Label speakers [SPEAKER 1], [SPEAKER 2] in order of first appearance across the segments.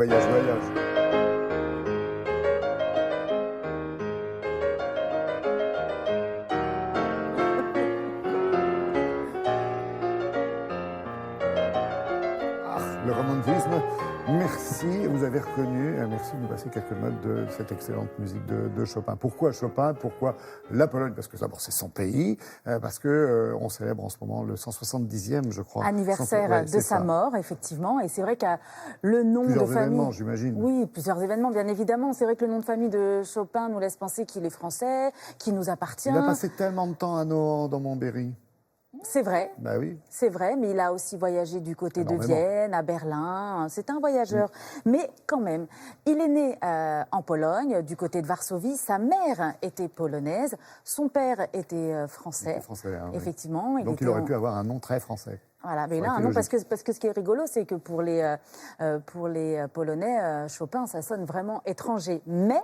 [SPEAKER 1] Voyage, voyage. Le romantisme, merci, vous avez reconnu, merci de nous passer quelques notes de cette excellente musique de Chopin. Pourquoi Chopin? Pourquoi la Pologne? Parce que d'abord c'est son pays, parce que on célèbre en ce moment le 170e, je crois.
[SPEAKER 2] Anniversaire de sa mort, effectivement, et c'est vrai que le nom
[SPEAKER 1] plusieurs
[SPEAKER 2] de famille...
[SPEAKER 1] événements, j'imagine.
[SPEAKER 2] Oui, plusieurs événements, bien évidemment. C'est vrai que le nom de famille de Chopin nous laisse penser qu'il est français, qu'il nous appartient.
[SPEAKER 1] Il a passé tellement de temps à Nohant, dans Montberry.
[SPEAKER 2] C'est vrai,
[SPEAKER 1] Bah oui.
[SPEAKER 2] c'est vrai, mais il a aussi voyagé du côté de Vienne, à Berlin. C'est un voyageur. Mais quand même, il est né en Pologne, du côté de Varsovie. Sa mère était polonaise, son père était français.
[SPEAKER 1] Il était français, hein,
[SPEAKER 2] effectivement.
[SPEAKER 1] Oui. Donc il aurait pu avoir un nom très français.
[SPEAKER 2] Voilà, mais là, non, parce que ce qui est rigolo, c'est que pour les Polonais, Chopin, ça sonne vraiment étranger. Mais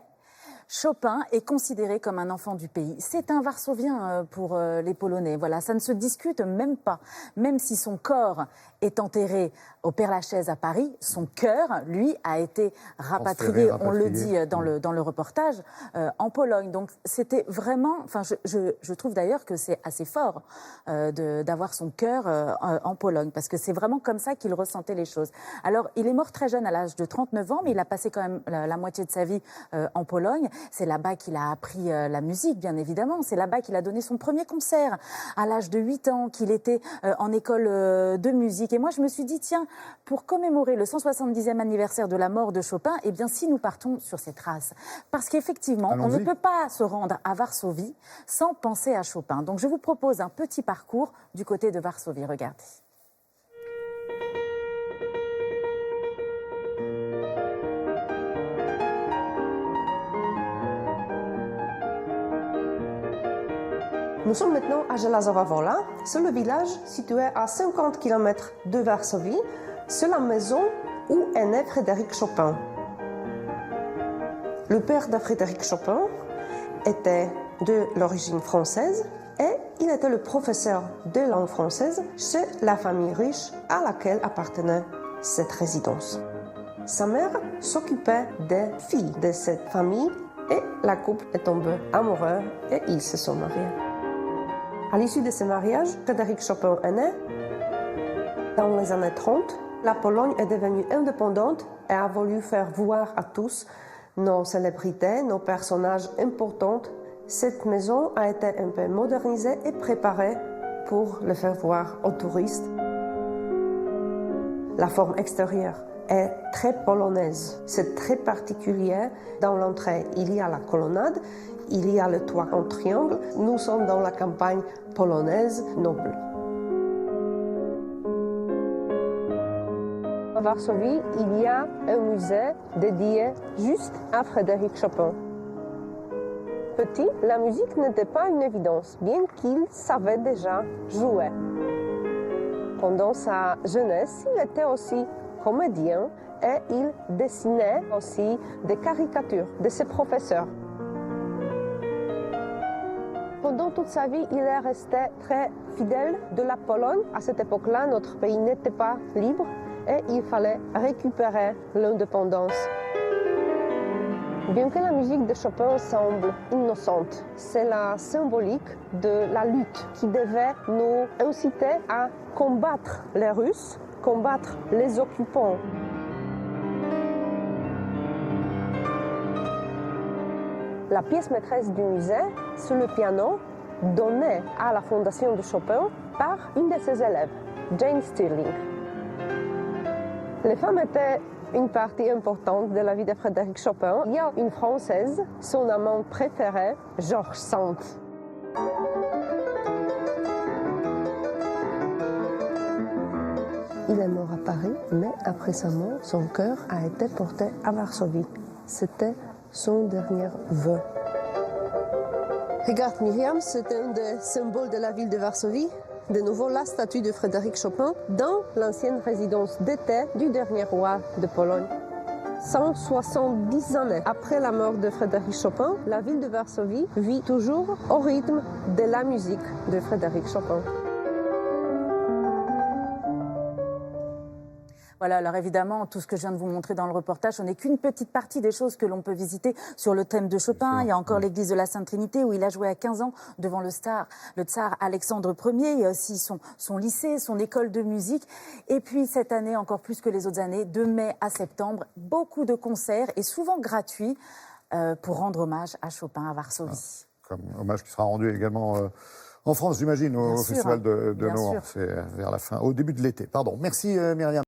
[SPEAKER 2] Chopin est considéré comme un enfant du pays. C'est un Varsovien pour les Polonais. Voilà, ça ne se discute même pas. Même si son corps est enterré au Père-Lachaise à Paris, son cœur, lui, a été rapatrié, on le dit dans le reportage, en Pologne. Donc c'était vraiment... Enfin, je trouve d'ailleurs que c'est assez fort d'avoir son cœur en Pologne, parce que c'est vraiment comme ça qu'il ressentait les choses. Alors, il est mort très jeune, à l'âge de 39 ans, mais il a passé quand même la moitié de sa vie en Pologne. C'est là-bas qu'il a appris la musique, bien évidemment. C'est là-bas qu'il a donné son premier concert à l'âge de 8 ans, qu'il était en école de musique. Et moi, je me suis dit, tiens, pour commémorer le 170e anniversaire de la mort de Chopin, eh bien, si nous partons sur ces traces. Parce qu'effectivement, on ne peut pas se rendre à Varsovie sans penser à Chopin. Donc, je vous propose un petit parcours du côté de Varsovie. Regardez.
[SPEAKER 3] Nous sommes maintenant à Żelazowa Wola. C'est le village situé à 50 km de Varsovie. C'est la maison où est né Frédéric Chopin. Le père de Frédéric Chopin était de l'origine française et il était le professeur de langue française chez la famille riche à laquelle appartenait cette résidence. Sa mère s'occupait des filles de cette famille et la couple est tombé amoureux et ils se sont mariés. À l'issue de ce mariage, Frédéric Chopin est né. Dans les années 30, la Pologne est devenue indépendante et a voulu faire voir à tous nos célébrités, nos personnages importants. Cette maison a été un peu modernisée et préparée pour le faire voir aux touristes. La forme extérieure est très polonaise. C'est très particulier. Dans l'entrée, il y a la colonnade, il y a le toit en triangle. Nous sommes dans la campagne polonaise noble. À Varsovie, il y a un musée dédié juste à Frédéric Chopin. Petit, la musique n'était pas une évidence, bien qu'il savait déjà jouer. Pendant sa jeunesse, il était aussi comédien et il dessinait aussi des caricatures de ses professeurs. Pendant toute sa vie, il est resté très fidèle de la Pologne. À cette époque-là, notre pays n'était pas libre et il fallait récupérer l'indépendance. Bien que la musique de Chopin semble innocente, c'est la symbolique de la lutte qui devait nous inciter à combattre les Russes, combattre les occupants. La pièce maîtresse du musée, c'est le piano donné à la fondation de Chopin par une de ses élèves, Jane Stirling. Les femmes étaient une partie importante de la vie de Frédéric Chopin. Il y a une Française, son amant préféré, Georges Sand. Il est mort à Paris, mais après sa mort, son cœur a été porté à Varsovie. C'était son dernier vœu. Regarde Myriam, c'est un des symboles de la ville de Varsovie. De nouveau, la statue de Frédéric Chopin dans l'ancienne résidence d'été du dernier roi de Pologne. 170 années après la mort de Frédéric Chopin, la ville de Varsovie vit toujours au rythme de la musique de Frédéric Chopin.
[SPEAKER 2] Voilà, alors évidemment, tout ce que je viens de vous montrer dans le reportage, ce n'est qu'une petite partie des choses que l'on peut visiter sur le thème de Chopin. Il y a encore l'église de la Sainte-Trinité où il a joué à 15 ans devant le tsar Alexandre Ier. Il y a aussi son lycée, son école de musique. Et puis cette année, encore plus que les autres années, de mai à septembre, beaucoup de concerts et souvent gratuits pour rendre hommage à Chopin à Varsovie.
[SPEAKER 1] Comme hommage qui sera rendu également en France, j'imagine, au Festival de Nohant. C'est vers la fin, au début de l'été. Pardon. Merci Myriam.